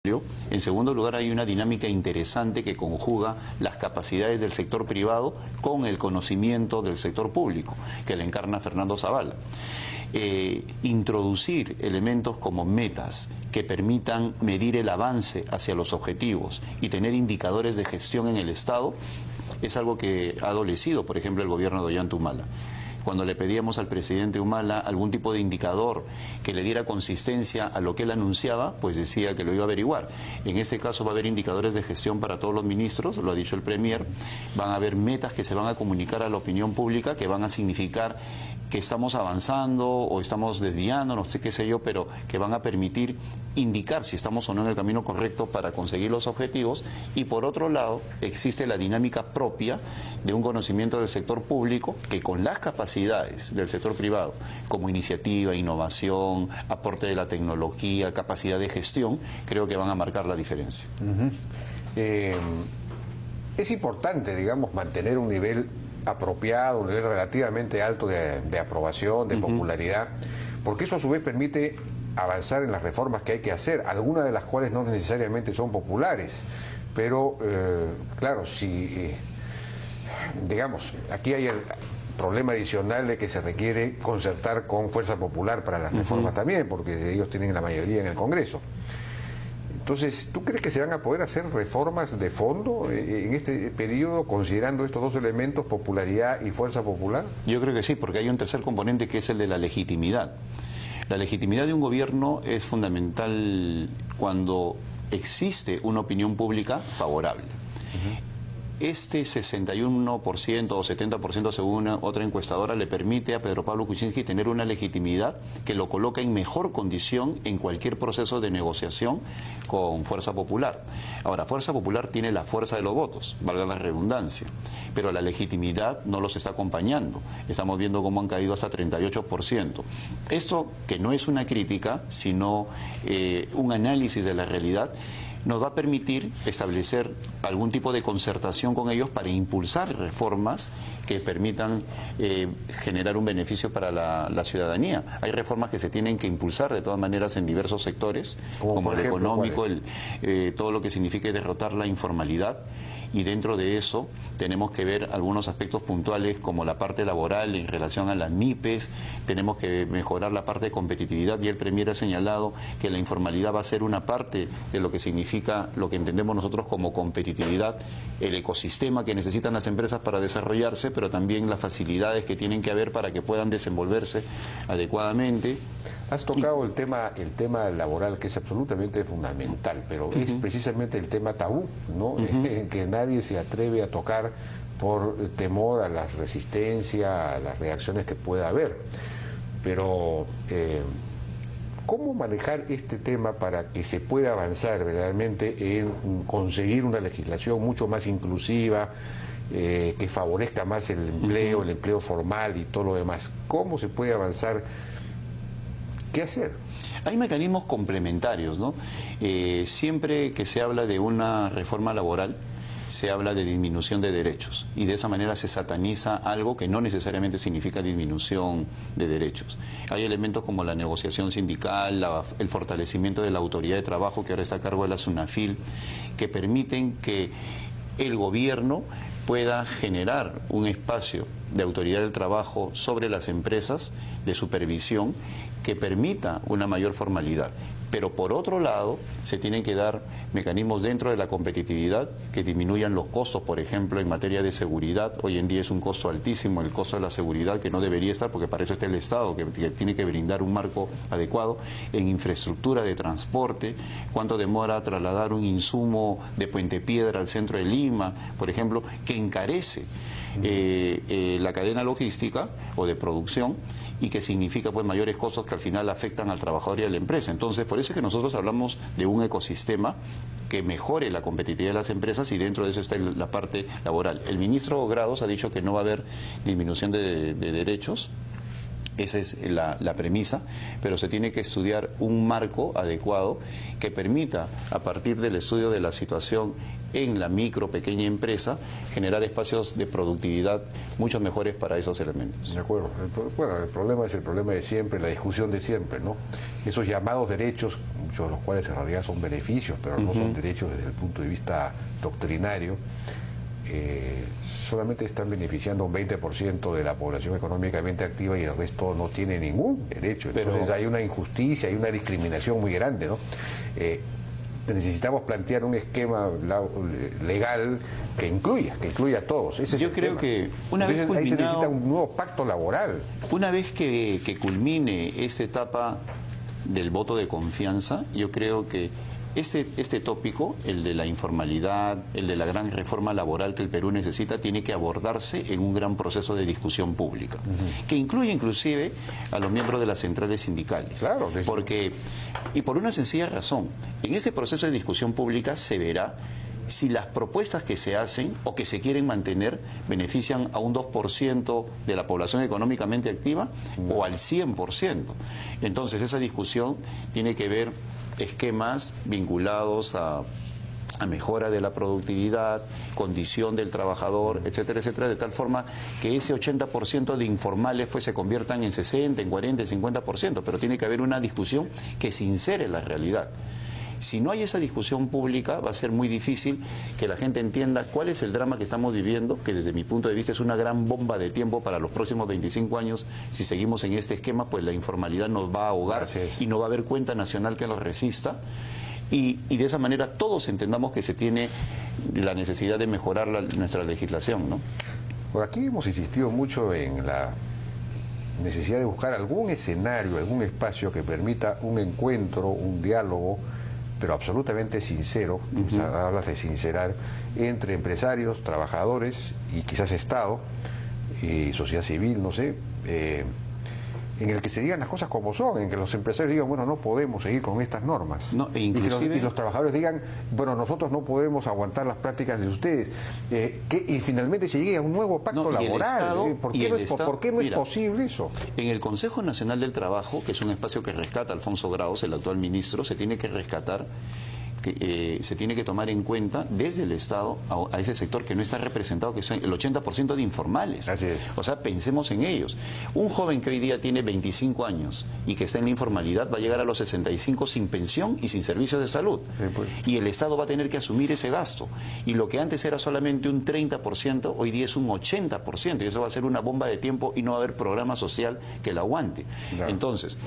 En segundo lugar, hay una dinámica interesante que conjuga las capacidades del sector privado con el conocimiento del sector público, que le encarna Fernando Zavala. Introducir elementos como metas que permitan medir el avance hacia los objetivos y tener indicadores de gestión en el Estado es algo que ha adolecido, por ejemplo, el gobierno de Ollanta Humala. Cuando le pedíamos al presidente Humala algún tipo de indicador que le diera consistencia a lo que él anunciaba, pues decía que lo iba a averiguar. En este caso va a haber indicadores de gestión para todos los ministros, lo ha dicho el Premier, van a haber metas que se van a comunicar a la opinión pública que van a significar que estamos avanzando o estamos desviando, no sé qué sé yo, pero que van a permitir indicar si estamos o no en el camino correcto para conseguir los objetivos. Y por otro lado, existe la dinámica propia de un conocimiento del sector público que con las capacidades del sector privado, como iniciativa, innovación, aporte de la tecnología, capacidad de gestión, creo que van a marcar la diferencia. Es importante, digamos, mantener un nivel apropiado, un nivel relativamente alto de aprobación, de popularidad, porque eso a su vez permite avanzar en las reformas que hay que hacer, algunas de las cuales no necesariamente son populares, pero claro, si digamos, aquí hay el problema adicional de que se requiere concertar con Fuerza Popular para las reformas también, porque ellos tienen la mayoría en el Congreso. Entonces, ¿tú crees que se van a poder hacer reformas de fondo en este periodo, considerando estos dos elementos, popularidad y fuerza popular? Yo creo que sí, porque hay un tercer componente que es el de la legitimidad. La legitimidad de un gobierno es fundamental cuando existe una opinión pública favorable. Este 61% o 70% según otra encuestadora le permite a Pedro Pablo Kuczynski tener una legitimidad que lo coloca en mejor condición en cualquier proceso de negociación con Fuerza Popular. Ahora, Fuerza Popular tiene la fuerza de los votos, valga la redundancia, pero la legitimidad no los está acompañando. Estamos viendo cómo han caído hasta 38%. Esto, que no es una crítica, sino un análisis de la realidad, nos va a permitir establecer algún tipo de concertación con ellos para impulsar reformas que permitan generar un beneficio para la ciudadanía. Hay reformas que se tienen que impulsar de todas maneras en diversos sectores, como el económico, todo lo que signifique derrotar la informalidad. Y dentro de eso tenemos que ver algunos aspectos puntuales como la parte laboral en relación a las MIPES, tenemos que mejorar la parte de competitividad y el Premier ha señalado que la informalidad va a ser una parte de lo que significa lo que entendemos nosotros como competitividad, el ecosistema que necesitan las empresas para desarrollarse, pero también las facilidades que tienen que haber para que puedan desenvolverse adecuadamente. Has tocado el tema laboral, que es absolutamente fundamental, pero es precisamente el tema tabú, ¿no? Que nadie se atreve a tocar por temor a la resistencia, a las reacciones que pueda haber. Pero, ¿cómo manejar este tema para que se pueda avanzar verdaderamente en conseguir una legislación mucho más inclusiva, que favorezca más el empleo formal y todo lo demás? ¿Cómo se puede avanzar? ¿Qué hacer? Hay mecanismos complementarios, ¿no? Siempre que se habla de una reforma laboral, se habla de disminución de derechos y de esa manera se sataniza algo que no necesariamente significa disminución de derechos. Hay elementos como la negociación sindical, el fortalecimiento de la autoridad de trabajo que ahora está a cargo de la SUNAFIL, que permiten que el gobierno pueda generar un espacio de autoridad del trabajo sobre las empresas, de supervisión, que permita una mayor formalidad. Pero por otro lado, se tienen que dar mecanismos dentro de la competitividad que disminuyan los costos, por ejemplo, en materia de seguridad. Hoy en día es un costo altísimo el costo de la seguridad, que no debería estar, porque para eso está el Estado, que tiene que brindar un marco adecuado en infraestructura de transporte. ¿Cuánto demora trasladar un insumo de Puente Piedra al centro de Lima, por ejemplo, que encarece la cadena logística o de producción y que significa pues mayores costos que al final afectan al trabajador y a la empresa? Entonces, por eso es que nosotros hablamos de un ecosistema que mejore la competitividad de las empresas y dentro de eso está la parte laboral. El ministro Grados ha dicho que no va a haber disminución de derechos Esa es la premisa, pero se tiene que estudiar un marco adecuado que permita, a partir del estudio de la situación en la micro, pequeña empresa, generar espacios de productividad mucho mejores para esos elementos. De acuerdo. Bueno, el problema es el problema de siempre, la discusión de siempre, ¿no? Esos llamados derechos, muchos de los cuales en realidad son beneficios, pero no son derechos desde el punto de vista doctrinario, solamente están beneficiando un 20% de la población económicamente activa y el resto no tiene ningún derecho. Entonces hay una injusticia, hay una discriminación muy grande, ¿no? Necesitamos plantear un esquema legal que incluya a todos. Ese es Yo creo tema. que una vez ahí se necesita culminado, un nuevo pacto laboral. una vez que culmine esta etapa del voto de confianza, yo creo que este tópico, el de la informalidad, el de la gran reforma laboral que el Perú necesita, tiene que abordarse en un gran proceso de discusión pública, que incluye inclusive a los miembros de las centrales sindicales. Claro que sí. Y por una sencilla razón, en este proceso de discusión pública se verá si las propuestas que se hacen o que se quieren mantener benefician a un 2% de la población económicamente activa o al 100%. Entonces esa discusión tiene que ver esquemas vinculados a mejora de la productividad, condición del trabajador, etcétera, etcétera, de tal forma que ese 80% de informales pues se conviertan en 60, en 40, en 50%, pero tiene que haber una discusión que se insere en la realidad. Si no hay esa discusión pública, va a ser muy difícil que la gente entienda cuál es el drama que estamos viviendo, que desde mi punto de vista es una gran bomba de tiempo para los próximos 25 años. Si seguimos en este esquema, pues la informalidad nos va a ahogar y no va a haber cuenta nacional que lo resista. Y de esa manera todos entendamos que se tiene la necesidad de mejorar nuestra legislación, ¿no? Por aquí hemos insistido mucho en la necesidad de buscar algún escenario, algún espacio que permita un encuentro, un diálogo, pero absolutamente sincero, o sea, hablas de sincerar, entre empresarios, trabajadores y quizás Estado y sociedad civil, no sé, en el que se digan las cosas como son, en que los empresarios digan, bueno, no podemos seguir con estas normas. No, y los trabajadores digan, bueno, nosotros no podemos aguantar las prácticas de ustedes. Y finalmente se llegue a un nuevo pacto laboral. ¿Por qué no es posible eso? En el Consejo Nacional del Trabajo, que es un espacio que rescata Alfonso Graus, el actual ministro, se tiene que rescatar, se tiene que tomar en cuenta desde el Estado a ese sector que no está representado, que son el 80% de informales. Así es. O sea, pensemos en ellos. Un joven que hoy día tiene 25 años y que está en la informalidad va a llegar a los 65 sin pensión y sin servicios de salud. Sí, pues. Y el Estado va a tener que asumir ese gasto. Y lo que antes era solamente un 30%, hoy día es un 80%. Y eso va a ser una bomba de tiempo y no va a haber programa social que la aguante. Claro. Entonces,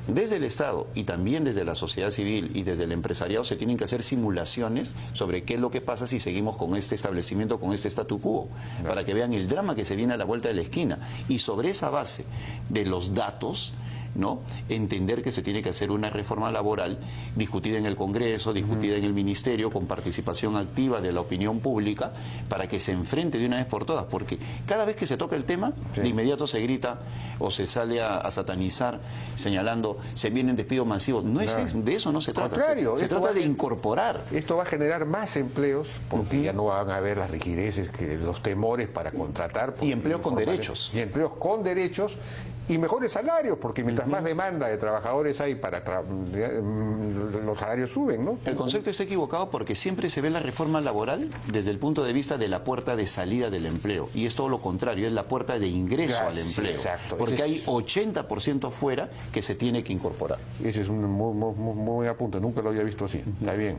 desde el Estado y también desde la sociedad civil y desde el empresariado se tienen que hacer simulaciones sobre qué es lo que pasa si seguimos con este establecimiento, con este statu quo, para que vean el drama que se viene a la vuelta de la esquina. Y sobre esa base de los datos, ¿no?, entender que se tiene que hacer una reforma laboral discutida en el Congreso, discutida en el Ministerio, con participación activa de la opinión pública, para que se enfrente de una vez por todas, porque cada vez que se toca el tema, de inmediato se grita o se sale a satanizar, señalando, se vienen despidos masivos. No es de eso no se trata. Contrario, se trata de incorporar. Esto va a generar más empleos, porque ya no van a haber las rigideces, los temores para contratar. Y empleos con derechos. Y empleos con derechos. Y mejores salarios, porque mientras más demanda de trabajadores hay los salarios suben, ¿no? El concepto está equivocado porque siempre se ve la reforma laboral desde el punto de vista de la puerta de salida del empleo. Y es todo lo contrario, es la puerta de ingreso al empleo. Exacto. Porque hay 80% fuera que se tiene que incorporar. Ese es un muy buen apunte, nunca lo había visto así. Está bien.